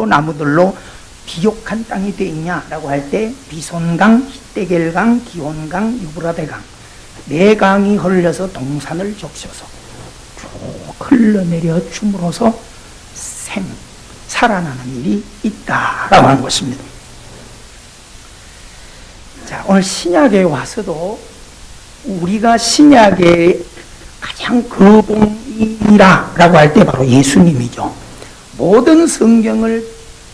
나무들로 비옥한 땅이 되어 있냐라고 할 때 비손강, 히데겔강, 기온강, 유브라데강 네 강이 흘려서 동산을 적셔서 쭉 흘러내려 줌으로써 살아나는 일이 있다라고 하는 것입니다. 자, 오늘 신약에 와서도 우리가 신약의 가장 거봉이라고 할 때 바로 예수님이죠. 모든 성경을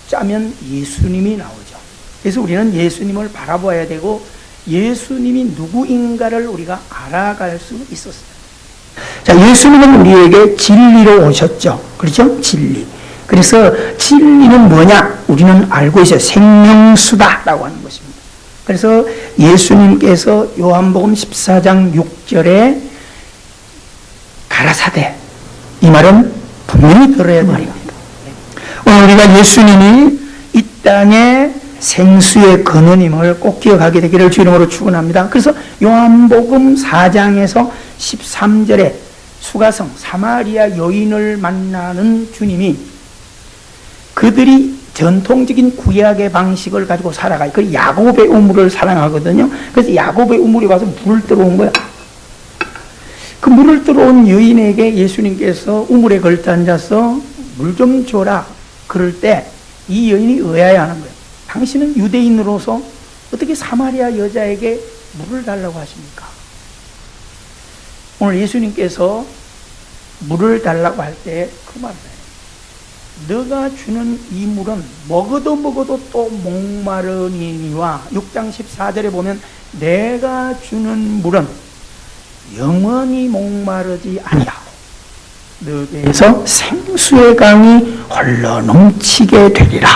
짜면 예수님이 나오죠. 그래서 우리는 예수님을 바라봐야 되고 예수님이 누구인가를 우리가 알아갈 수 있었어요. 자, 예수님은 우리에게 진리로 오셨죠. 그렇죠? 진리. 그래서 진리는 뭐냐? 우리는 알고 있어요. 생명수다라고 하는 것입니다. 그래서 예수님께서 요한복음 14장 6절에 가라사대, 이 말은 분명히 들어야 할 말입니다. 오늘 우리가 예수님이 이 땅에 생수의 근원임을 꼭 기억하게 되기를 주 이름으로 축원합니다. 그래서 요한복음 4장에서 13절에 수가성 사마리아 여인을 만나는 주님이 그들이 전통적인 구약의 방식을 가지고 살아가요. 그 야곱의 우물을 사랑하거든요. 그래서 야곱의 우물에 와서 물을 들어온 거야. 그 물을 들어온 여인에게 예수님께서 우물에 걸터 앉아서 물 좀 줘라. 그럴 때 이 여인이 의아해하는 거예요. 당신은 유대인으로서 어떻게 사마리아 여자에게 물을 달라고 하십니까? 오늘 예수님께서 물을 달라고 할 때 그 말을 해요. 너가 주는 이 물은 먹어도 또 목마르니와 6장 14절에 보면 내가 주는 물은 영원히 목마르지 아니하고 너에게서 생수의 강이 흘러 넘치게 되리라.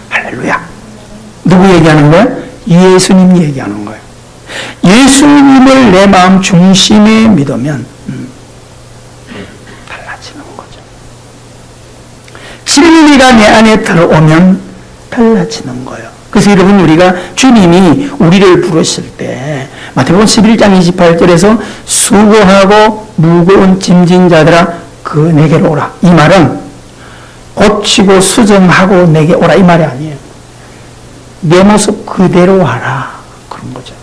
할렐루야. 누구 얘기하는 거예요? 예수님 얘기하는 거예요. 예수님을 내 마음 중심에 믿으면 달라지는 거죠. 진리가 내 안에 들어오면 달라지는 거예요. 그래서 여러분, 우리가 주님이 우리를 부르실 때 마태복음 11장 28절에서 수고하고 무거운 짐진 자들아 그 내게로 오라. 이 말은 고치고 수정하고 내게 오라 이 말이 아니에요. 내 모습 그대로 와라 그런 거죠.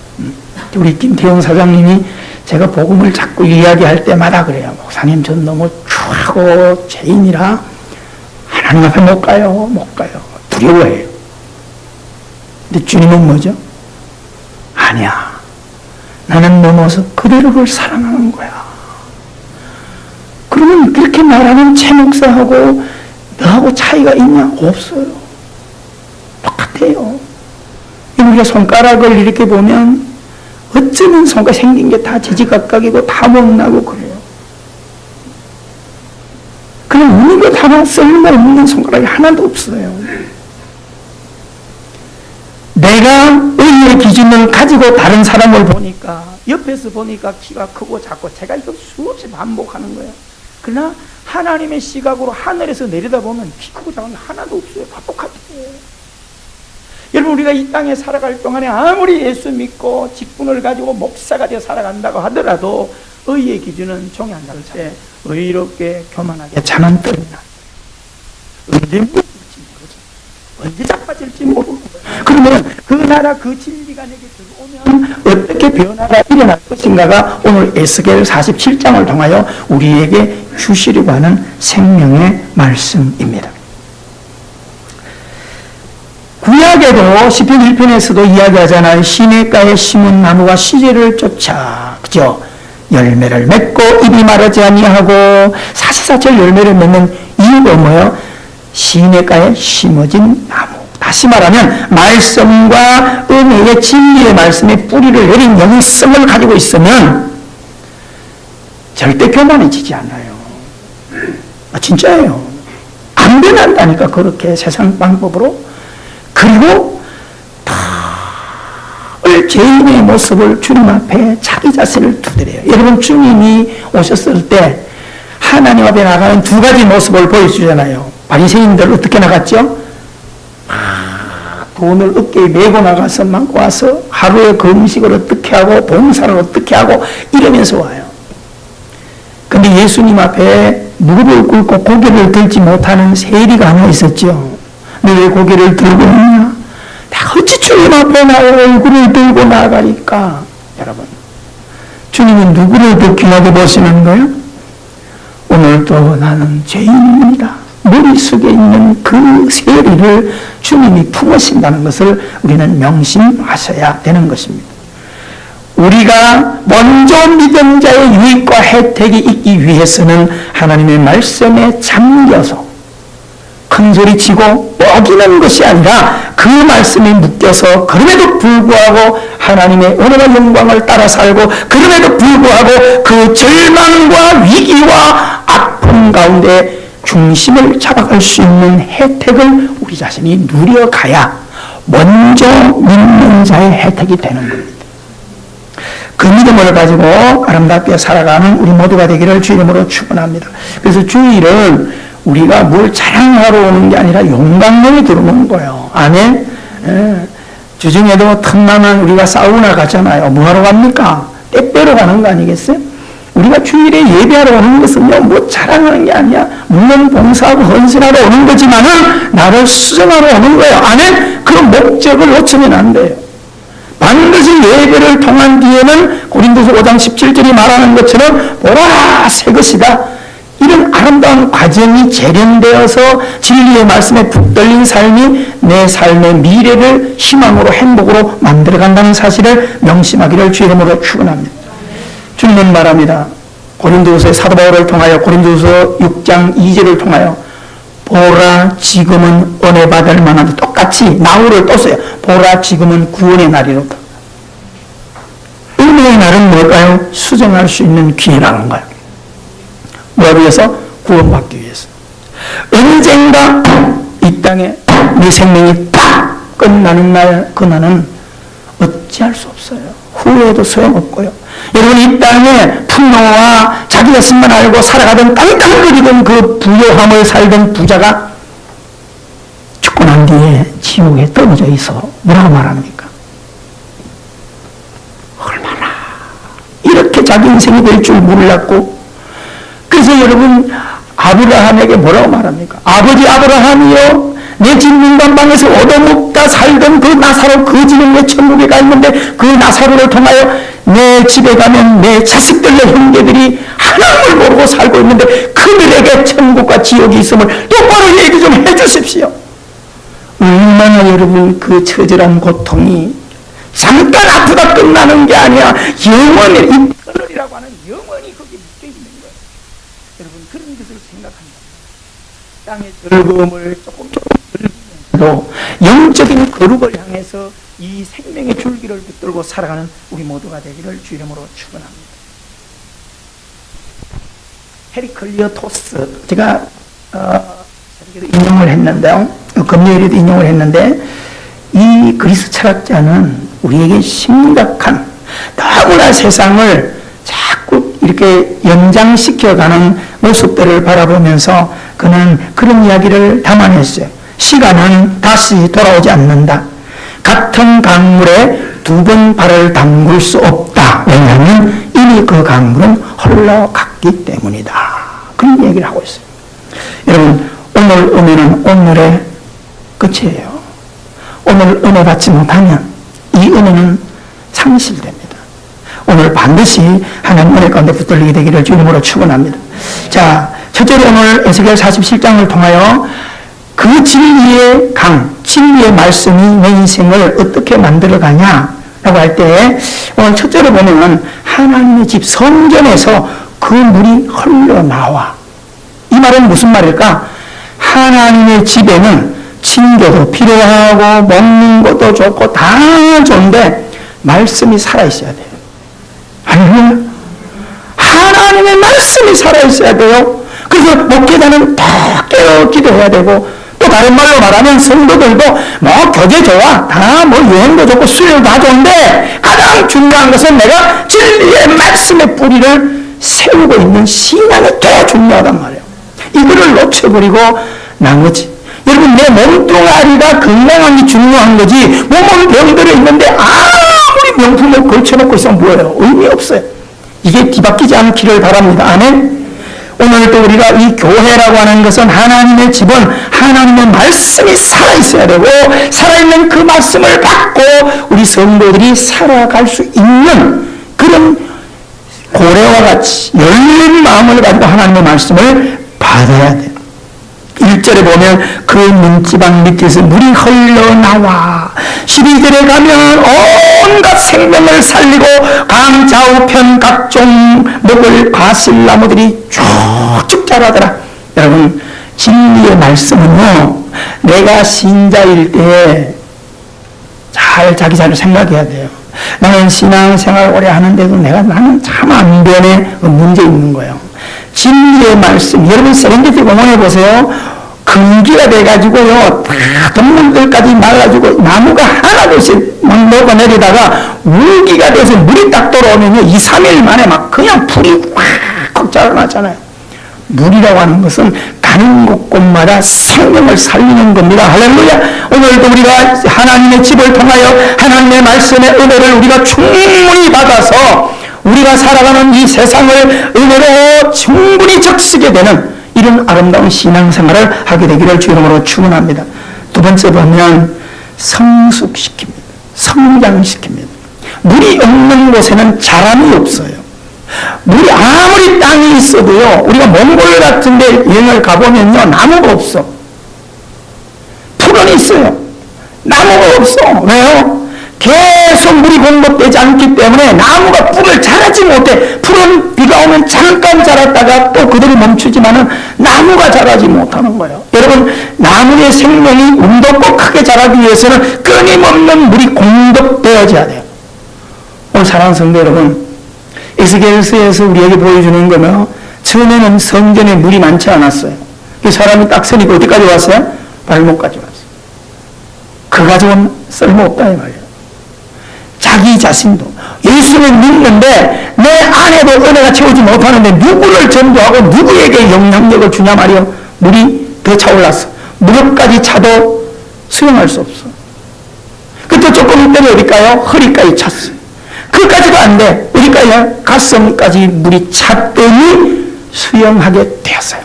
우리 김태형 사장님이 제가 복음을 자꾸 이야기할 때마다 그래요. 목사님, 전 너무 추하고 죄인이라 하나님 앞에 못 가요. 두려워해요. 근데 주님은 뭐죠? 아니야. 나는 너 모습 그대로를 사랑하는 거야. 그러면 그렇게 말하는 최 목사하고 너하고 차이가 있냐? 없어요. 똑같아요. 우리가 손가락을 이렇게 보면 어쩌면 손가락 생긴 게 다 지지각각이고 다 못나고 그래요. 그냥 우는 것 하나 쓸모없는 손가락이 하나도 없어요. 내가 의의 기준을 가지고 다른 사람을 보니까 옆에서 보니까 키가 크고 작고 제가 이거 수없이 반복하는 거예요. 그러나 하나님의 시각으로 하늘에서 내려다보면 키 크고 작은 게 하나도 없어요. 다 똑같아요. 여러분, 우리가 이 땅에 살아갈 동안에 아무리 예수 믿고 직분을 가지고 목사가 되어 살아간다고 하더라도 의의 기준은 종이 안 나올 때 의롭게 교만하게 자만 떨어나 언제 무너질지 모르죠. 언제 자빠질지 모르는 거예요. 그러면 그 나라 그 진리가 내게 들어오면 어떻게 변화가 일어날 것인가가 오늘 에스겔 47장을 통하여 우리에게 주시려고 하는 생명의 말씀입니다. 구약에도 시편 1편에서도 이야기하잖아요. 시냇가에 심은 나무가 시제를 쫓아, 그죠? 열매를 맺고 입이 마르지 아니하고 사시사철 열매를 맺는 이유가 뭐예요? 시냇가에 심어진 나무. 다시 말하면 말씀과 은혜의 진리의 말씀에 뿌리를 내린 영성을 가지고 있으면 절대 교만해지지 않아요. 진짜예요. 안 변한다니까, 그렇게 세상 방법으로. 그리고 죄인의 모습을 주님 앞에 자기 자신을 두드려요. 여러분, 주님이 오셨을 때 하나님 앞에 나가는 두 가지 모습을 보여주잖아요. 바리새인들 어떻게 나갔죠? 돈을 어깨에 메고 나가서 막 와서 하루에 금식을 어떻게 하고 봉사를 어떻게 하고 이러면서 와요. 근데 예수님 앞에 무릎을 꿇고 고개를 들지 못하는 세리가 하나 있었죠. 내 고개를 들고 있냐? 내가 어찌 주님 앞에 나의 얼굴을 들고 나아가니까? 여러분, 주님은 누구를 더 귀하게 보시는 거예요? 오늘도 나는 죄인입니다. 머릿속에 있는 그 세리를 주님이 품으신다는 것을 우리는 명심하셔야 되는 것입니다. 우리가 먼저 믿은 자의 유익과 혜택이 있기 위해서는 하나님의 말씀에 잠겨서 큰소리치고 어기는 것이 아니라 그 말씀에 묶여서 그럼에도 불구하고 하나님의 은혜와 영광을 따라 살고 그럼에도 불구하고 그 절망과 위기와 아픔 가운데 중심을 잡아갈 수 있는 혜택을 우리 자신이 누려가야 먼저 믿는 자의 혜택이 되는 겁니다. 그 믿음을 가지고 아름답게 살아가는 우리 모두가 되기를 주 이름으로 축원합니다. 그래서 주일은 우리가 뭘 자랑하러 오는 게 아니라 영광론이 들어오는 거예요. 아멘. 주중에도 틈나면 우리가 사우나 가잖아요. 뭐하러 갑니까? 때 빼러 가는 거 아니겠어요? 우리가 주일에 예배하러 오는 것은요, 뭐 자랑하는 게 아니야. 물론 봉사하고 헌신하러 오는 거지만은 나를 수정하러 오는 거예요. 아멘. 그 목적을 놓치면 안 돼요. 반드시 예배를 통한 뒤에는 고린도서 5장 17절이 말하는 것처럼 보라 새 것이다. 이런 아름다운 과정이 재련되어서 진리의 말씀에 붙들린 삶이 내 삶의 미래를 희망으로 행복으로 만들어간다는 사실을 명심하기를 주 이름으로 축원합니다. 주님은 말합니다. 고린도서의 사도 바울을 통하여 고린도서 6장 2절을 통하여 보라 지금은 은혜 받을 만한데 똑같이 나우를 또 써요. 보라 지금은 구원의 날이로다. 은혜의 날은 뭘까요? 수정할 수 있는 기회라는 거예요. 뭐를 위해서? 구원받기 위해서. 언젠가 이 땅에 네 생명이 딱 끝나는 날, 그날은 어찌할 수 없어요. 후회해도 소용없고요. 여러분, 이 땅에 풍요와 자기 자신만 알고 살아가던 땅땅거리던 그 부요함을 살던 부자가 죽고 난 뒤에 지옥에 떨어져 있어 뭐라고 말합니까? 얼마나 이렇게 자기 인생이 될 줄 몰랐고, 그래서 여러분 아브라함에게 뭐라고 말합니까? 아버지 아브라함이요, 내 집 민간방에서 얻어먹다 살던 그 나사로 거지는 내 천국에 가 있는데 그 나사로를 통하여 내 집에 가면 내 자식들 내 형제들이 하나님을 모르고 살고 있는데 그들에게 천국과 지옥이 있음을 똑바로 얘기 좀 해주십시오. 얼마나 여러분 그 처절한 고통이 잠깐 아프다 끝나는 게 아니야. 영원히 이터널이라고 하는 영원히 거기 묶여 있는 거예요. 여러분, 그런 것을 생각합니다. 땅의 즐거움을 조금 즐기면서도 영적인 거룩을 향해서 이 생명의 줄기를 붙들고 살아가는 우리 모두가 되기를 주 이름으로 축원합니다. 헤리클리오토스, 제가 인용을 했는데요. 금요일에도 인용을 했는데, 이 그리스 철학자는 우리에게 심각한, 너무나 세상을 자꾸 이렇게 연장시켜가는 모습들을 바라보면서 그는 그런 이야기를 담아냈어요. 시간은 다시 돌아오지 않는다. 같은 강물에 두 번 발을 담글 수 없다. 왜냐하면 이미 그 강물은 흘러갔기 때문이다. 그런 얘기를 하고 있어요. 여러분, 오늘 은혜는 오늘의 끝이에요. 오늘 은혜 받지 못하면 이 은혜는 상실됩니다. 오늘 반드시 하나님 은혜 가운데 붙들리게 되기를 주님으로 축원합니다. 자, 첫째로 오늘 에스겔 47장을 통하여 그 진리의 강, 진리의 말씀이 내 인생을 어떻게 만들어가냐라고 할 때, 오늘 첫째로 보면 하나님의 집 성전에서 그 물이 흘러나와. 이 말은 무슨 말일까? 하나님의 집에는 친교도 필요하고 먹는 것도 좋고 다 좋은데 말씀이 살아있어야 돼요. 할렐루야. 하나님의 말씀이 살아있어야 돼요. 그래서 목회자는 더 깨어 기도해야 되고, 또 다른 말로 말하면 성도들도 뭐 교제 좋아, 다 뭐 유행도 좋고 수요 다 좋은데 가장 중요한 것은 내가 진리의 말씀의 뿌리를 세우고 있는 신앙이 더 중요하단 말이에요. 이거를 놓쳐버리고 나머지, 여러분, 내 몸뚱아리가 건강한 게 중요한 거지 몸은 병들어 있는데 아무리 명품을 걸쳐놓고 있으면 뭐예요? 의미 없어요. 이게 뒤바뀌지 않기를 바랍니다. 아멘. 오늘도 우리가 이 교회라고 하는 것은 하나님의 집은 하나님의 말씀이 살아있어야 되고 살아있는 그 말씀을 받고 우리 성도들이 살아갈 수 있는 그런 고래와 같이 열린 마음을 가지고 하나님의 말씀을 받아야 돼요. 1절에 보면 그 문지방 밑에서 물이 흘러나와 12절에 가면 온갖 생명을 살리고 강 좌우편 각종 먹을 바실나무들이 쭉쭉 자라더라. 여러분, 진리의 말씀은요, 내가 신자일 때 잘 자기 자료 생각해야 돼요. 나는 신앙생활 오래 하는데도 나는 참 안 변해. 문제 있는 거예요. 진리의 말씀, 여러분 세렝게티 공원에 보세요. 금기가 돼가지고요, 다 동물들까지 말라주고 나무가 하나둘씩 막 녹아내리다가 울기가 돼서 물이 딱 돌아오면요, 2, 3일 만에 막 그냥 풀이 확 자라나잖아요. 물이라고 하는 것은 가는 곳곳마다 생명을 살리는 겁니다. 할렐루야. 오늘도 우리가 하나님의 집을 통하여 하나님의 말씀의 은혜를 우리가 충분히 받아서 우리가 살아가는 이 세상을 은혜로 충분히 적시게 되는 이런 아름다운 신앙생활을 하게 되기를 주 이름으로 축원합니다. 두 번째 보면 성숙시킵니다. 성장시킵니다. 물이 없는 곳에는 자람이 없어요. 물이 아무리 땅이 있어도요, 우리가 몽골 같은 데 여행을 가보면요, 나무가 없어. 풀은 있어요. 나무가 없어. 왜요? 계속 물이 공급되지 않기 때문에 나무가 풀을 자라지 못해. 풀은 비가 오면 잠깐 자랐다가 또 그대로 멈추지만은 나무가 자라지 못하는 거예요. 여러분, 나무의 생명이 운동고 크게 자라기 위해서는 끊임없는 물이 공급되어져야 돼요. 오늘 사랑하는 성도 여러분, 에스겔서에서 우리에게 보여주는 거는 처음에는 성전에 물이 많지 않았어요. 그 사람이 딱 서니까 어디까지 왔어요? 발목까지 왔어요. 그 가지고는 쓸모없다 이 말이에요. 자기 자신도 예수를 믿는데 내 안에도 은혜가 채우지 못하는데 누구를 전도하고 누구에게 영향력을 주냐 말이요. 물이 더 차올랐어. 무릎까지 차도 수용할 수 없어. 그때 조금 있더니 어딜까요? 허리까지 찼어요. 그까지도 안 돼. 어디까지요? 가슴까지 물이 찼더니 수용하게 되었어요.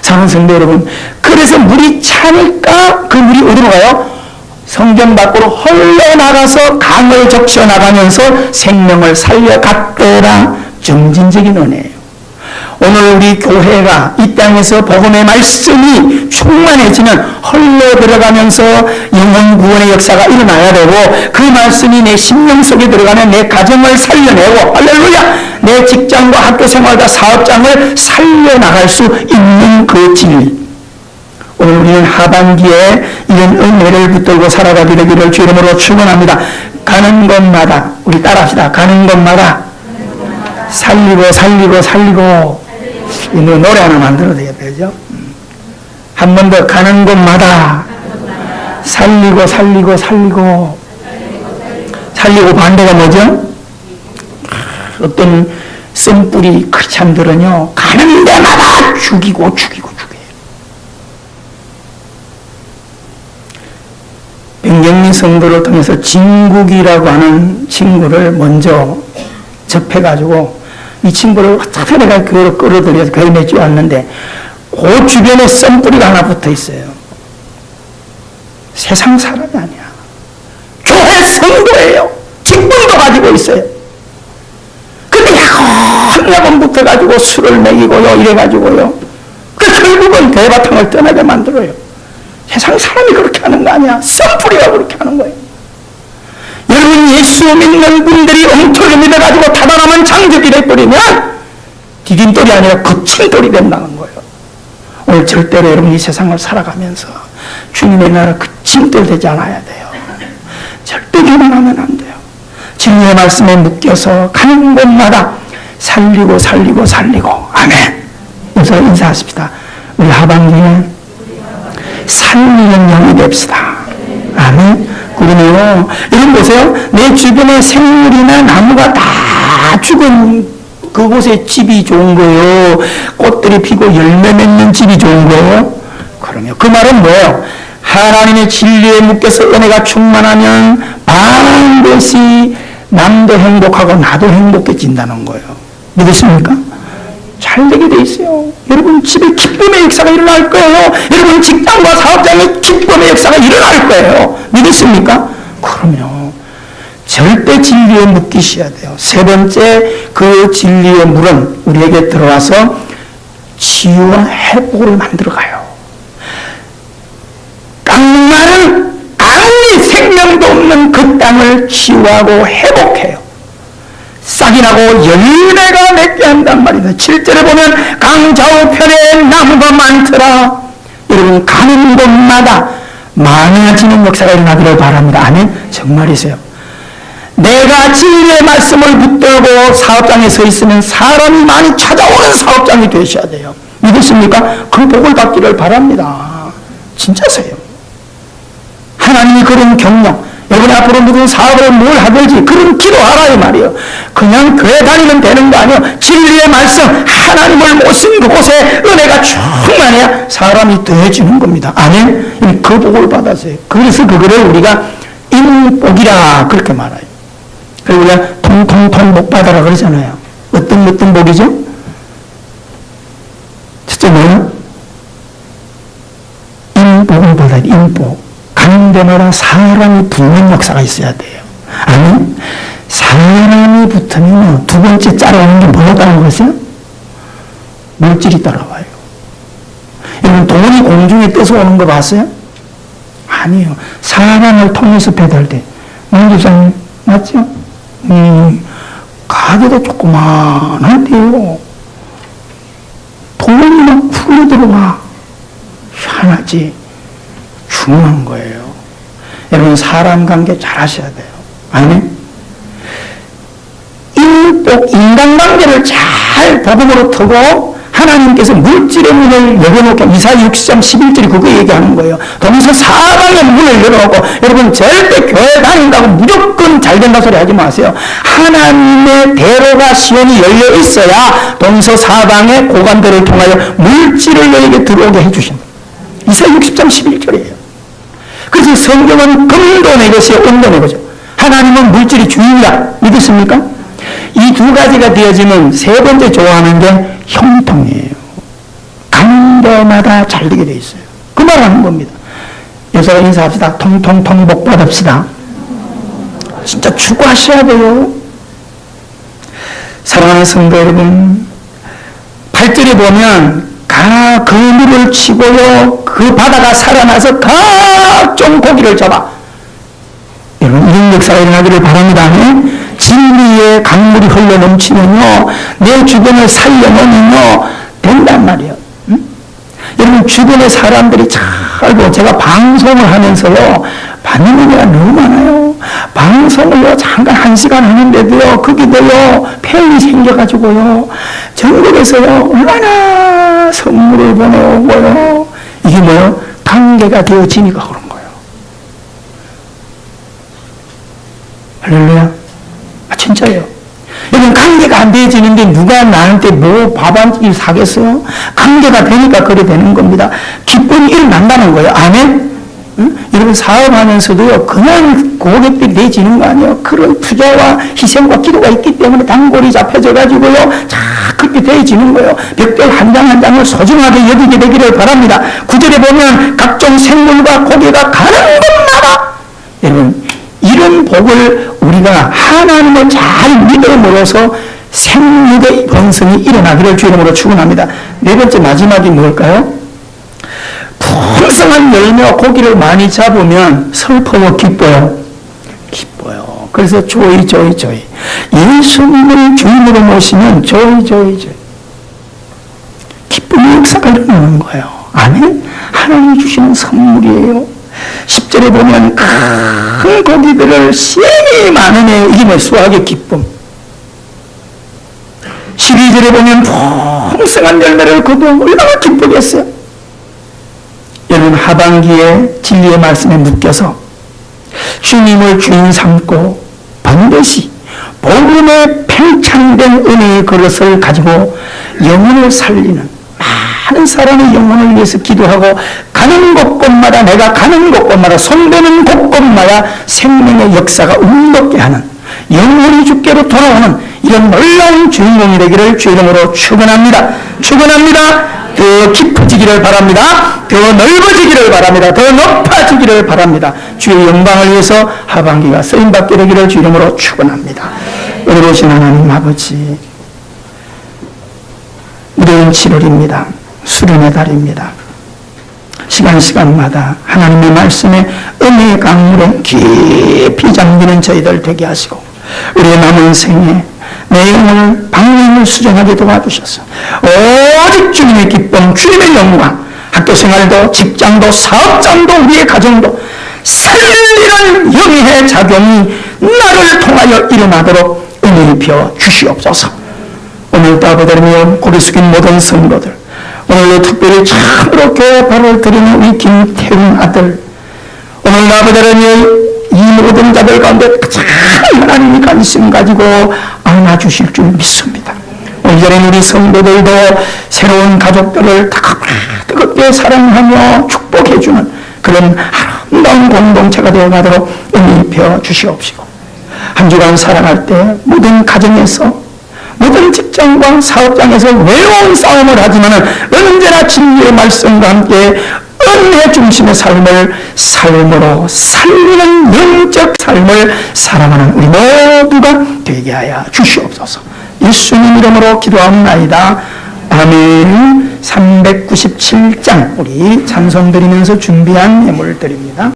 사랑하는 성도 여러분, 그래서 물이 차니까 그 물이 어디로 가요? 성전 밖으로 흘러나가서 강을 적셔나가면서 생명을 살려갔더라. 점진적인 은혜예요. 오늘 우리 교회가 이 땅에서 복음의 말씀이 충만해지는 흘러 들어가면서 영혼 구원의 역사가 일어나야 되고 그 말씀이 내 심령 속에 들어가면 내 가정을 살려내고 할렐루야, 내 직장과 학교 생활과 사업장을 살려나갈 수 있는 그 진리. 오늘 우리는 하반기에 이런 은혜를 붙들고 살아가게 되기를 주 이름으로 축원합니다. 가는 곳마다 우리 따라합시다. 가는 곳마다 살리고 살리고 살리고. 이 노래 하나 만들어야 되겠죠? 한 번 더. 가는 곳마다 살리고 살리고 살리고. 살리고 반대가 뭐죠? 어떤 쓴뿌리 크리스찬들은요, 가는 데마다 죽이고 죽이고 죽여요. 백영리 성도를 통해서 진국이라고 하는 친구를 먼저 접해가지고 이 친구를 어떻게 내가 그걸 끌어들여서 교회 맺지 왔는데 그 주변에 썬뿌리가 하나 붙어 있어요. 세상 사람이 아니야. 교회 성도예요. 직분도 가지고 있어요. 근데 야금야금 붙어가지고 술을 먹이고요, 이래가지고요. 그 결국은 대바탕을 떠나게 만들어요. 세상 사람이 그렇게 하는 거 아니야. 썬뿌리가 그렇게 하는 거예요. 여러분, 예수 믿는 분들이 엉터리 믿어가지고 타다나만 장적이 돼버리면 디딤돌이 아니라 거친돌이 된다는 거예요. 오늘 절대로 여러분 이 세상을 살아가면서 주님의 나라 거친돌 되지 않아야 돼요. 절대 교만하면 안 돼요. 진리의 말씀에 묶여서 가는 곳마다 살리고 살리고 살리고. 아멘. 인사하십시다. 우리 하반기에 살리는 영이 됩시다. 아멘. 그러네요. 여러분 보세요. 내 주변에 생물이나 나무가 다 죽은 그곳에 집이 좋은 거예요. 꽃들이 피고 열매 맺는 집이 좋은 거예요. 그러면 그 말은 뭐예요? 하나님의 진리에 묶여서 은혜가 충만하면 반드시 남도 행복하고 나도 행복해진다는 거예요. 믿으십니까? 잘 되게 돼 있어요. 여러분 집에 기쁨의 역사가 일어날 거예요. 여러분 직장과 사업장에 기쁨의 역사가 일어날 거예요. 믿으십니까? 그럼요. 절대 진리에 묶이셔야 돼요. 세 번째, 그 진리의 물은 우리에게 들어와서 치유와 회복을 만들어가요. 깡마른 아무리 생명도 없는 그 땅을 치유하고 회복해요. 싹이 나고 열매가 맺게 한단 말이다. 7절에 보면 강좌우편에 나무가 많더라. 여러분 가는 곳마다 많아지는 역사가 일어나기를 바랍니다. 아멘. 정말이세요. 내가 진리의 말씀을 붙들고 사업장에 서 있으면 사람이 많이 찾아오는 사업장이 되셔야 돼요. 믿으십니까? 그 복을 받기를 바랍니다. 진짜세요. 하나님이 그런 경력, 여러분 앞으로 무슨 사업을 뭘 하든지 그런 기도하라 이 말이에요. 그냥 교회 다니면 되는 거 아니에요. 진리의 말씀, 하나님을 모신 그곳에 은혜가 충만해야 사람이 더해지는 겁니다. 아멘. 그 복을 받았어요. 그래서 그거를 우리가 인복이라 그렇게 말해요. 그리고 우리가 통통통 복 받아라 그러잖아요. 어떤 복이죠? 첫째 뭐예요? 인복을 받아야 돼. 인복. 가는 데마다 사람이 붙는 역사가 있어야 돼요. 아니, 사람이 붙으면 두 번째 따라오는 게 뭐가 따라오겠어요? 물질이 따라와요. 여러분, 돈이 공중에 떠서 오는 거 봤어요? 아니에요. 사람을 통해서 배달돼. 문집사님, 맞죠? 가게도 조그만한데요. 돈이 막 풀려 들어와. 희한하지. 중요한 거예요. 여러분 사람 관계 잘 하셔야 돼요. 아멘. 인간관계를 잘 복음으로 터고 하나님께서 물질의 문을 열어놓고 이사야 60장 11절이 그거 얘기하는 거예요. 동서 사방의 문을 열어놓고 여러분 절대 교회 다닌다고 무조건 잘 된다 소리 하지 마세요. 하나님의 대로가 시온이 열려 있어야 동서 사방의 고관들을 통하여 물질을 너에게 들어오게 해주신다. 이사야 60장 11절이에요. 그래서 성경은 금도 내 것이요 은도 내 것이요. 하나님은 물질이 주인이다. 믿으십니까? 이 두 가지가 되어지면 세 번째 좋아하는 게 형통이에요. 가는 데마다 잘 되게 돼 있어요. 그 말하는 겁니다. 여기서 인사합시다. 통통통 복 받읍시다. 진짜 추구하셔야 돼요. 사랑하는 성도 여러분, 8절에 보면 그물을 치고요, 그 바다가 살아나서 각종 고기를 잡아. 여러분 이런 역사가 일어나기를 바랍니다. 진리의 강물이 흘러 넘치면요 내 주변을 살려놓으면요 된단 말이에요. 응? 여러분 주변의 사람들이 잘 알고, 제가 방송을 하면서요 받는 은혜가 너무 많아요. 방송을요 잠깐 1시간 하는데도요 거기도요 폐인이 생겨가지고요 전국에서요 얼마나 선물을 보내오고요. 이게 뭐요? 관계가 되어지니까 그런 거예요. 할렐루야. 진짜예요. 여러분 관계가 안 되어지는데 누가 나한테 뭐 밥 한 끼 사겠어요? 관계가 되니까 그래 되는 겁니다. 기쁨이 일어난다는 거예요. 아멘. 응? 여러분 사업하면서도요 그냥 고객들이 되어지는 거 아니에요. 그런 투자와 희생과 기도가 있기 때문에 단골이 잡혀져 가지고요 자 그렇게 되어지는 거예요. 벽돌 한 장 한 장을 소중하게 여기게 되기를 바랍니다. 9절에 보면 각종 생물과 고기가 가는 곳마다, 여러분 이런 복을 우리가 하나님을 잘 믿음으로써 생육의 번성이 일어나기를 주 이름으로 축원합니다. 네 번째 마지막이 뭘까요? 풍성한 열매와 고기를 많이 잡으면 슬퍼요 기뻐요? 기뻐요. 그래서 조이 예수님을 주인으로 모시면 조이 기쁨의 역사가 일어나는 거예요. 아멘. 하나님이 주시는 선물이에요. 10절에 보면 큰 고기들을 심히 많으네. 이게 뭐 수확의 기쁨. 12절에 보면 풍성한 열매를 거두면 얼마나 기쁘겠어요. 여러분 하반기에 진리의 말씀에 묶여서 주님을 주인 삼고 반드시 복음에 팽창된 은혜의 그릇을 가지고 영혼을 살리는 많은 사람의 영혼을 위해서 기도하고, 가는 곳곳마다, 내가 가는 곳곳마다, 손대는 곳곳마다 생명의 역사가 움돋게 하는, 영혼이 주께로 돌아오는 이런 놀라운 주인공이 되기를 주 이름으로 축원합니다. 축원합니다. 더 깊어지기를 바랍니다. 더 넓어지기를 바랍니다. 더 높아지기를 바랍니다. 주의 영광을 위해서 하반기가 쓰임받게 되기를 주 이름으로 축원합니다. 은혜로우신 하나님 아버지, 무더운 7월입니다. 수련의 달입니다. 시간마다 하나님의 말씀에 은혜의 강물에 깊이 잠기는 저희들 되게 하시고 우리의 남은 생에 내 영혼을 방향을 수정하게 도와주셔서 오직 주님의 기쁨, 주님의 영광, 학교생활도 직장도 사업장도 우리의 가정도 살리는 영의 작용이 나를 통하여 일어나도록 은혜 입혀 주시옵소서. 오늘도 아버지며 고개 숙인 모든 성도들, 오늘도 특별히 참으로 교회 발을 드리는 우리 김태훈 아들, 오늘 아버지며 이 모든 자들 가운데 가장 하나님이 관심 가지고 안아주실 줄 믿습니다. 오늘 전에 우리 성도들도 새로운 가족들을 뜨겁게 사랑하며 축복해주는 그런 아름다운 공동체가 되어가도록 은혜 입혀 주시옵시고, 한 주간 살아갈 때 모든 가정에서 모든 직장과 사업장에서 외로운 싸움을 하지만 언제나 진리의 말씀과 함께 은혜 중심의 삶으로 살리는 영적 삶을 살아가는 우리 모두가 되게 하여 주시옵소서. 예수님 이름으로 기도합나이다. 아멘. 397장 우리 찬송 드리면서 준비한 예물 드립니다.